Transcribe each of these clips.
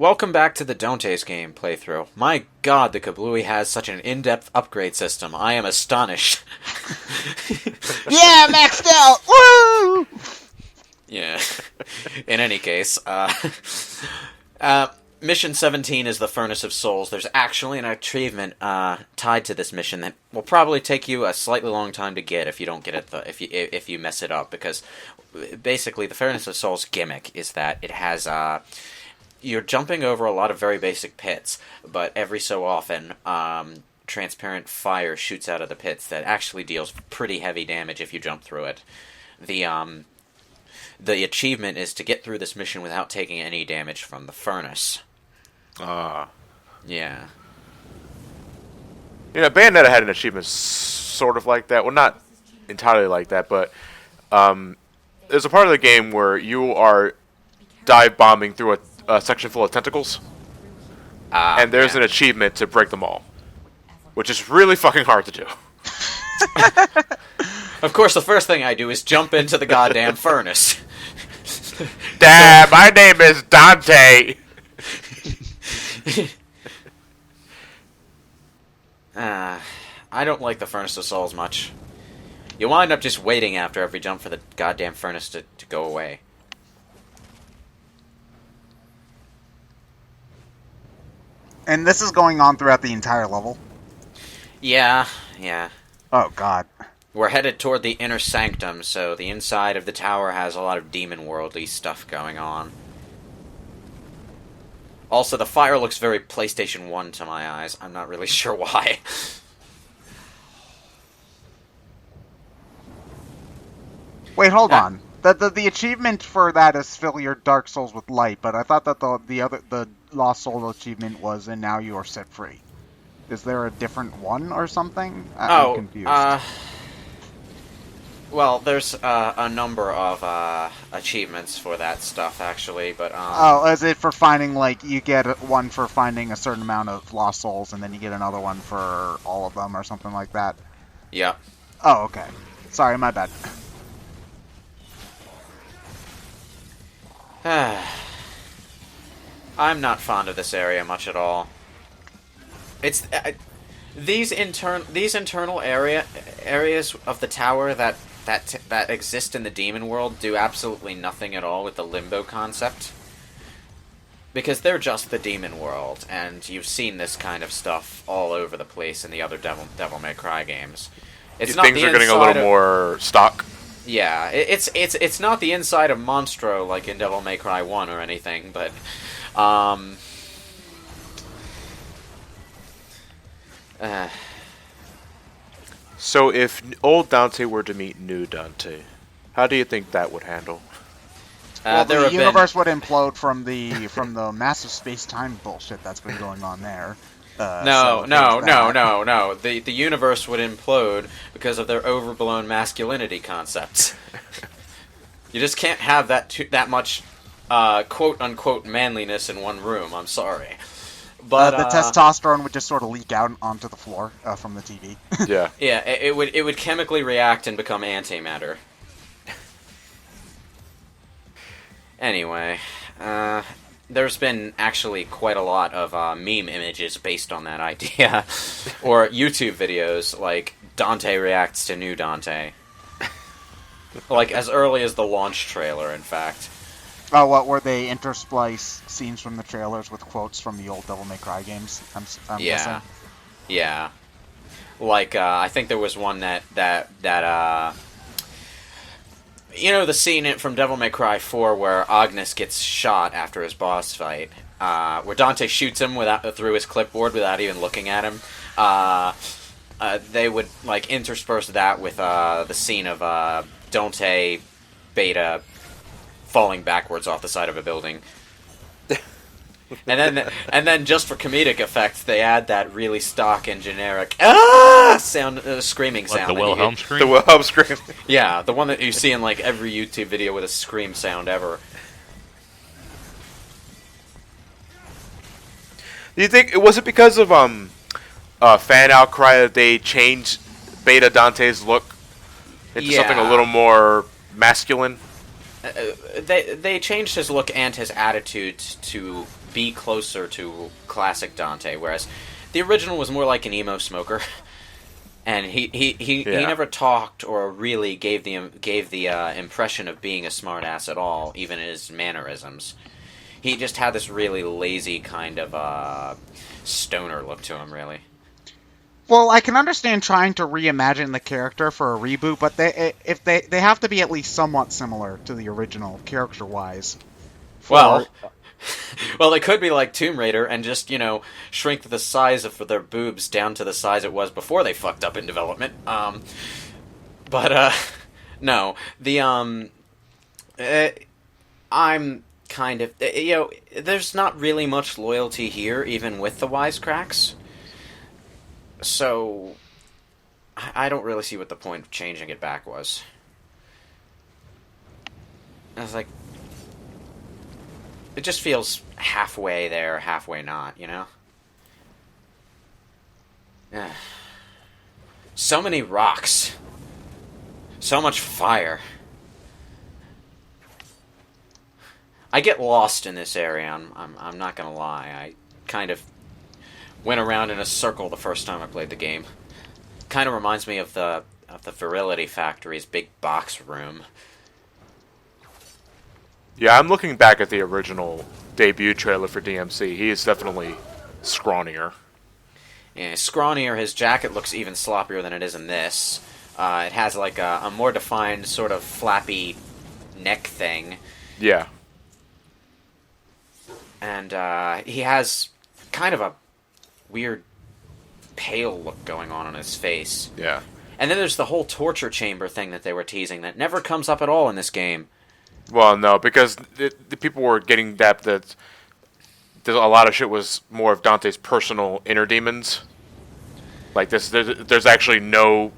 Welcome back to the Dante's game playthrough. My god, the Kablooey has such an in-depth upgrade system. I am astonished. Yeah, maxed out! Woo! Yeah. In any case, Mission 17 is the Furnace of Souls. There's actually an achievement tied to this mission that will probably take you a slightly long time to get if you don't get it, if you mess it up, because basically the Furnace of Souls gimmick is that it has you're jumping over a lot of very basic pits, but every so often transparent fire shoots out of the pits that actually deals pretty heavy damage if you jump through it. The achievement is to get through this mission without taking any damage from the furnace. Yeah. Yeah, Bayonetta had an achievement sort of like that. Well, not entirely like that, but there's a part of the game where you are dive bombing through a section full of tentacles, and there's an achievement to break them all, which is really fucking hard to do. Of course, the first thing I do is jump into the goddamn furnace. Dad, my name is Dante. I don't like the Furnace of Souls much. You wind up just waiting after every jump for the goddamn furnace to go away. And this is going on throughout the entire level? Yeah. Oh, God. We're headed toward the inner sanctum, so the inside of the tower has a lot of demon worldly stuff going on. Also, the fire looks very PlayStation 1 to my eyes. I'm not really sure why. Wait, hold on. The achievement for that is fill your Dark Souls with light, but I thought that the Lost Soul achievement was and now you are set free. Is there a different one or something? I'm confused. Well, there's a number of achievements for that stuff, actually, but is it for finding, like, you get one for finding a certain amount of Lost Souls, and then you get another one for all of them, or something like that? Yeah. Oh, okay. Sorry, my bad. I'm not fond of this area much at all. It's these internal areas of the tower that exist in the demon world do absolutely nothing at all with the limbo concept. Because they're just the demon world, and you've seen this kind of stuff all over the place in the other Devil May Cry games. It's not things are getting a little more stock. Yeah, it's not the inside of Monstro like in Devil May Cry 1 or anything, but So if old Dante were to meet new Dante, how do you think that would handle? Well, the universe would implode from the massive space-time bullshit that's been going on there. No. The universe would implode because of their overblown masculinity concepts. You just can't have that much quote-unquote manliness in one room. I'm sorry. But the testosterone would just sort of leak out onto the floor from the TV. Yeah. Yeah, it would chemically react and become antimatter. Anyway, there's been actually quite a lot of meme images based on that idea, or YouTube videos like Dante reacts to new Dante, like as early as the launch trailer, in fact. Oh, what were they intersplice scenes from the trailers with quotes from the old Devil May Cry games? I'm guessing. Yeah. Like I think there was one that you know the scene from Devil May Cry 4 where Agnes gets shot after his boss fight, where Dante shoots him through his clipboard without even looking at him. They would like intersperse that with the scene of Dante Beta falling backwards off the side of a building. And then just for comedic effect, they add that really stock and generic sound, screaming sound. The Wilhelm scream? The Wilhelm scream. Yeah, the one that you see in like every YouTube video with a scream sound ever. Do you think was it because of fan outcry that they changed Beta Dante's look into something a little more masculine? they changed his look and his attitude to be closer to classic Dante, whereas the original was more like an emo smoker, and he never talked or really gave the impression of being a smartass at all, even in his mannerisms. He just had this really lazy kind of stoner look to him, really. Well, I can understand trying to reimagine the character for a reboot, but they have to be at least somewhat similar to the original character-wise. Well, they could be like Tomb Raider and just, shrink the size of their boobs down to the size it was before they fucked up in development. No. I'm kind of, there's not really much loyalty here, even with the wisecracks. So, I don't really see what the point of changing it back was. I was like, it just feels halfway there, halfway not, So many rocks. So much fire. I get lost in this area, I'm not gonna lie. I kind of went around in a circle the first time I played the game. Kind of reminds me of the Virility Factory's big box room. Yeah, I'm looking back at the original debut trailer for DmC. He is definitely scrawnier. Yeah, scrawnier. His jacket looks even sloppier than it is in this. It has like a more defined sort of flappy neck thing. Yeah. And he has kind of a weird pale look going on his face. Yeah. And then there's the whole torture chamber thing that they were teasing that never comes up at all in this game. Well, no, because the people were getting that a lot of shit was more of Dante's personal inner demons. Like this, there's actually no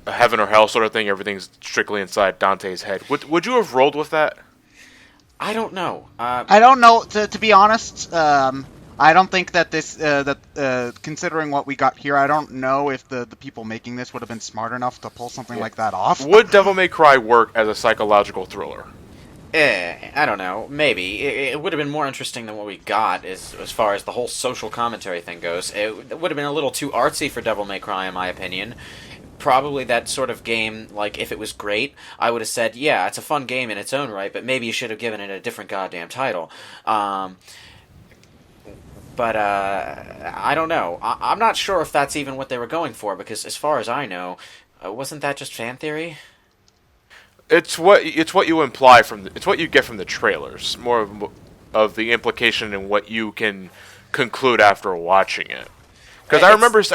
heaven or hell sort of thing. Everything's strictly inside Dante's head. Would you have rolled with that? I don't know. I don't know. To be honest, I don't think that considering what we got here, I don't know if the people making this would have been smart enough to pull something like that off. Would Devil May Cry work as a psychological thriller? I don't know. Maybe. It would have been more interesting than what we got as far as the whole social commentary thing goes. It would have been a little too artsy for Devil May Cry, in my opinion. Probably that sort of game, like, if it was great, I would have said, yeah, it's a fun game in its own right, but maybe you should have given it a different goddamn title. But I don't know. I'm not sure if that's even what they were going for, because as far as I know, wasn't that just fan theory? It's what you imply it's what you get from the trailers, more of the implication and what you can conclude after watching it. Because I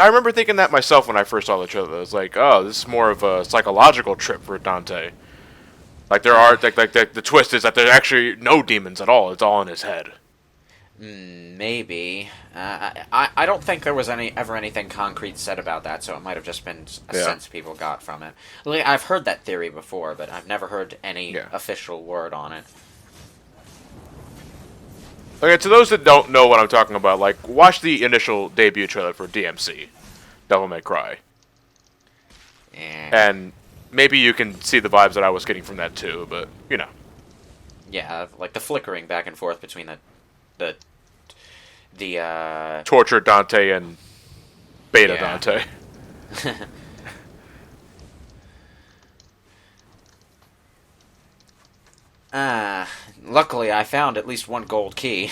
remember thinking that myself when I first saw the trailer. I was like, oh, this is more of a psychological trip for Dante. Like the twist is that there's actually no demons at all. It's all in his head. Maybe. I don't think there was ever anything concrete said about that, so it might have just been a sense people got from it. I've heard that theory before, but I've never heard any official word on it. Okay, to those that don't know what I'm talking about, like, watch the initial debut trailer for DmC, Devil May Cry. And maybe you can see the vibes that I was getting from that too, but, Yeah, like the flickering back and forth between the Torture Dante and Beta Dante. Luckily I found at least one gold key,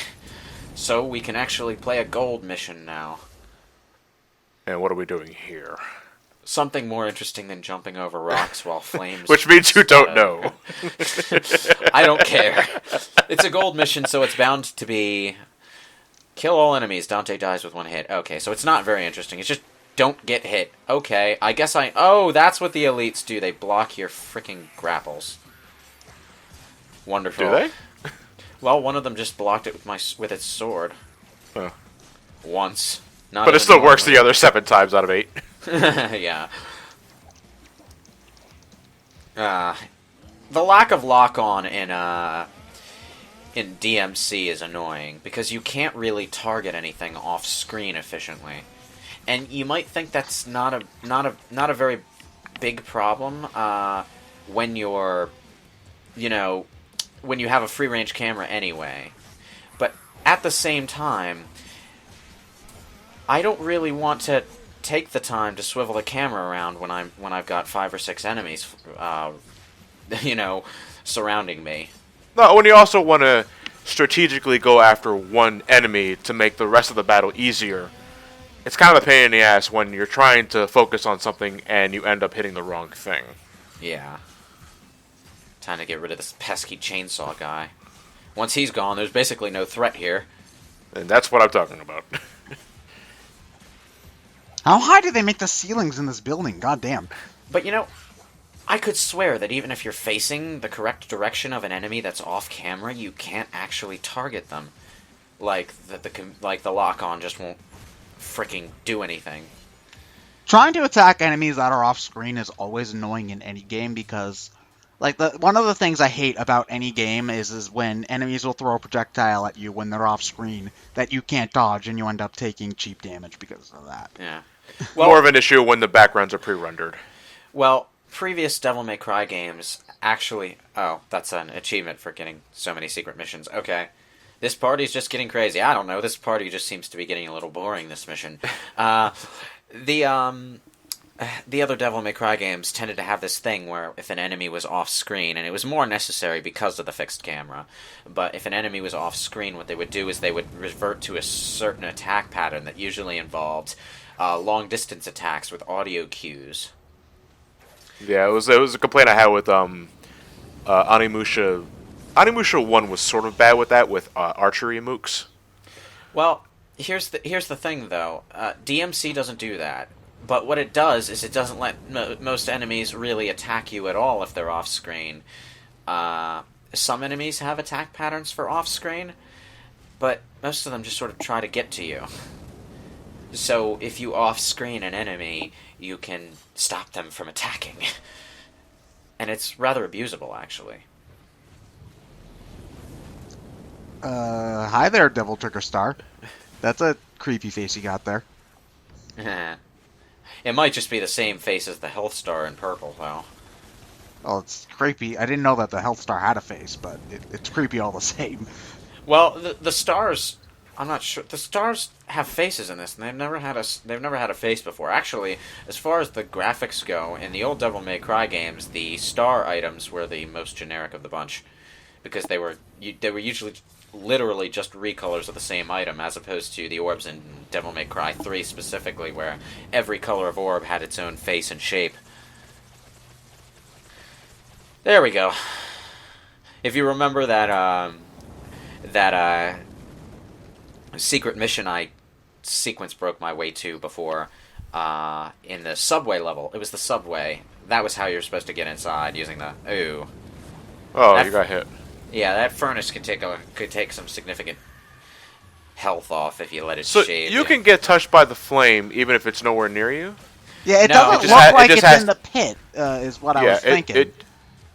so we can actually play a gold mission now. And what are we doing here? Something more interesting than jumping over rocks while flames... Which means you don't know. I don't care. It's a gold mission, so it's bound to be... Kill all enemies. Dante dies with one hit. Okay, so it's not very interesting. It's just don't get hit. Okay, I guess Oh, that's what the elites do. They block your freaking grapples. Wonderful. Do they? Well, one of them just blocked it with its sword. Huh. Once. But it still works the other 7 times out of 8. Yeah. The lack of lock-on in DmC is annoying, because you can't really target anything off-screen efficiently. And you might think that's not a very big problem when you're you know, when you have a free-range camera anyway. But at the same time, I don't really want to take the time to swivel the camera around when I've got 5 or 6 enemies, surrounding me. No, when you also want to strategically go after one enemy to make the rest of the battle easier, it's kind of a pain in the ass when you're trying to focus on something and you end up hitting the wrong thing. Yeah. Time to get rid of this pesky chainsaw guy. Once he's gone, there's basically no threat here. And that's what I'm talking about. How high do they make the ceilings in this building? God damn. But I could swear that even if you're facing the correct direction of an enemy that's off camera, you can't actually target them. Like the lock-on just won't freaking do anything. Trying to attack enemies that are off screen is always annoying in any game because, one of the things I hate about any game is when enemies will throw a projectile at you when they're off screen that you can't dodge and you end up taking cheap damage because of that. Yeah. Well, more of an issue when the backgrounds are pre-rendered. Well, previous Devil May Cry games actually... Oh, that's an achievement for getting so many secret missions. Okay. This party's just getting crazy. I don't know. This party just seems to be getting a little boring, this mission. The other Devil May Cry games tended to have this thing where if an enemy was off-screen, and it was more necessary because of the fixed camera, but if an enemy was off-screen, what they would do is they would revert to a certain attack pattern that usually involved long-distance attacks with audio cues. Yeah, it was a complaint I had with Onimusha. Onimusha 1 was sort of bad with that, with archery mooks. Well, here's the thing, though. DmC doesn't do that. But what it does is it doesn't let most enemies really attack you at all if they're off-screen. Some enemies have attack patterns for off-screen, but most of them just sort of try to get to you. So if you off-screen an enemy, you can stop them from attacking. And it's rather abusable, actually. Hi there, Devil Trigger Star. That's a creepy face you got there. It might just be the same face as the Health Star in purple, though. Oh, it's creepy. I didn't know that the Health Star had a face, but it's creepy all the same. Well, the stars... I'm not sure. The stars have faces in this, and they've never had a face before. Actually, as far as the graphics go, in the old Devil May Cry games, the star items were the most generic of the bunch, because they were usually literally just recolors of the same item, as opposed to the orbs in Devil May Cry 3 specifically, where every color of orb had its own face and shape. There we go. If you remember that secret mission I sequence broke my way to before in the subway level. It was the subway. That was how you're supposed to get inside using the... Ooh. Oh, you got hit. Yeah, that furnace could take some significant health off if you let it So shade. you can get touched by the flame even if it's nowhere near you? Yeah, it No, doesn't it look just like it's in the pit, is what I was thinking.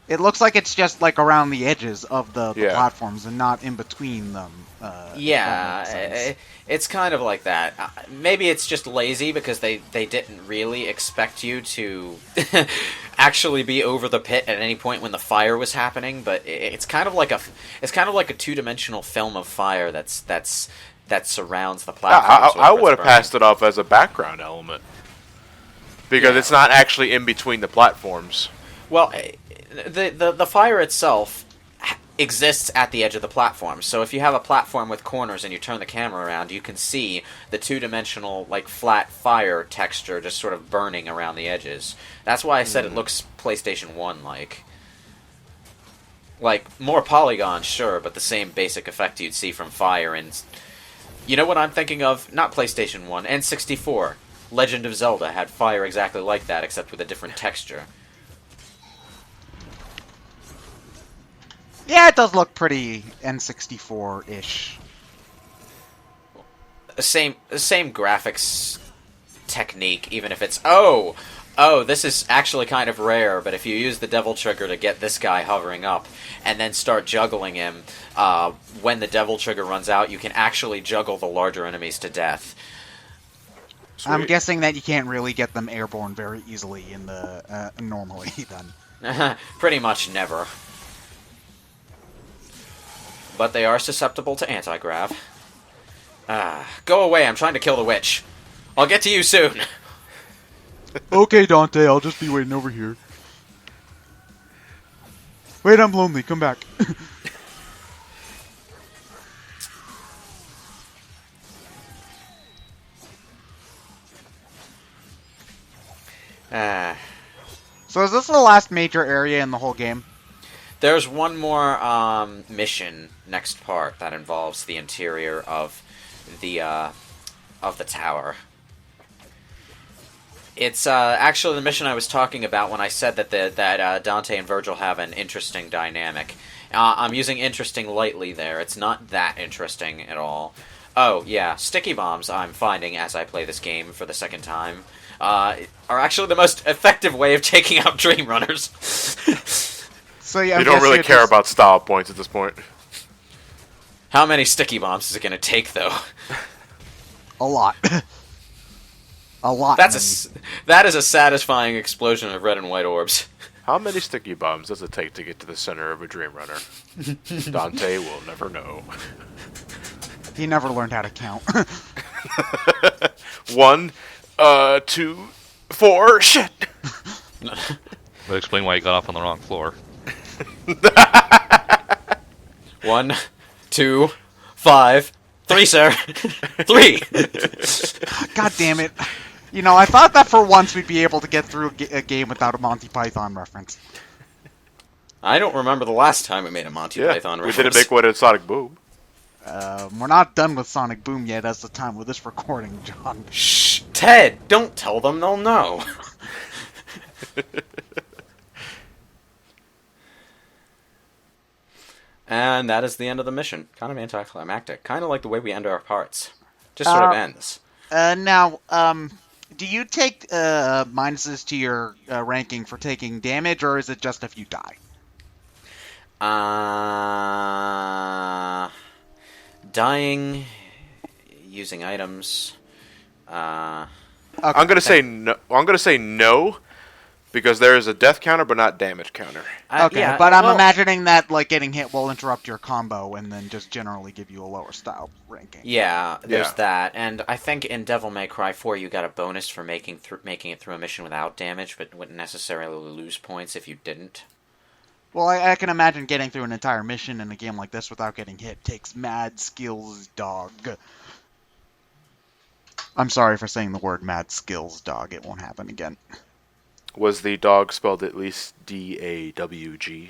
It looks like it's just like around the edges of the platforms and not in between them. It's kind of like that. Maybe it's just lazy because they didn't really expect you to actually be over the pit at any point when the fire was happening. But it's kind of like a two-dimensional film of fire that surrounds the platform. I would have passed it off as a background element because it's not actually in between the platforms. Well, the fire itself exists at the edge of the platform. So if you have a platform with corners and you turn the camera around, you can see the two-dimensional, flat fire texture just sort of burning around the edges. That's why I said it looks PlayStation 1-like. More polygons, sure, but the same basic effect you'd see from fire. And you know what I'm thinking of? Not PlayStation 1, N64. Legend of Zelda had fire exactly like that, except with a different texture. Yeah, it does look pretty N64-ish. The same graphics technique, even if it's... Oh, this is actually kind of rare, but if you use the Devil Trigger to get this guy hovering up, and then start juggling him, when the Devil Trigger runs out, you can actually juggle the larger enemies to death. Sweet. I'm guessing that you can't really get them airborne very easily in the normally, then. Pretty much never. but they are susceptible to anti-grav. Go away, I'm trying to kill the witch. I'll get to you soon. Okay, Dante, I'll just be waiting over here. Wait, I'm lonely. Come back. So is this the last major area in the whole game? There's one more mission next part that involves the interior of the tower. It's actually the mission I was talking about when I said that Dante and Virgil have an interesting dynamic. I'm using interesting lightly there. It's not that interesting at all. Oh, yeah, sticky bombs, I'm finding as I play this game for the second time, are actually the most effective way of taking out Dream Runners. So yeah, You don't really care about style points at this point. How many sticky bombs is it going to take, though? A lot. A lot. That is a satisfying explosion of red and white orbs. How many sticky bombs does it take to get to the center of a Dream Runner? Dante will never know. He never learned how to count. 1, 2, 4. Shit. Would explain why you got off on the wrong floor. 1, 2, 5, 3, sir. 3. God damn it. You know, I thought that for once we'd be able to get through a game without a Monty Python reference. I don't remember the last time we made a Monty Python we reference. didn't make one in Sonic Boom. We're not done with Sonic Boom yet as the time of this recording, John. Shh, Ted, don't tell them, they'll know. And that is the end of the mission. Kind of anticlimactic. Kind of like the way we end our parts. Just sort of ends. Now, do you take minuses to your ranking for taking damage, or is it just if you die? Dying, using items. Okay. I'm gonna say no. I'm gonna say no, because there is a death counter, but not damage counter. Okay, Yeah, but I'm well, imagining that like getting hit will interrupt your combo and then just generally give you a lower style ranking. Yeah, there's Yeah. that, and I think in Devil May Cry 4 you got a bonus for making it through a mission without damage, but wouldn't necessarily lose points if you didn't. Well, I can imagine getting through an entire mission in a game like this without getting hit takes mad skills, dog. I'm sorry for saying the word mad skills, dog. It won't happen again. Was the dog spelled at least DAWG?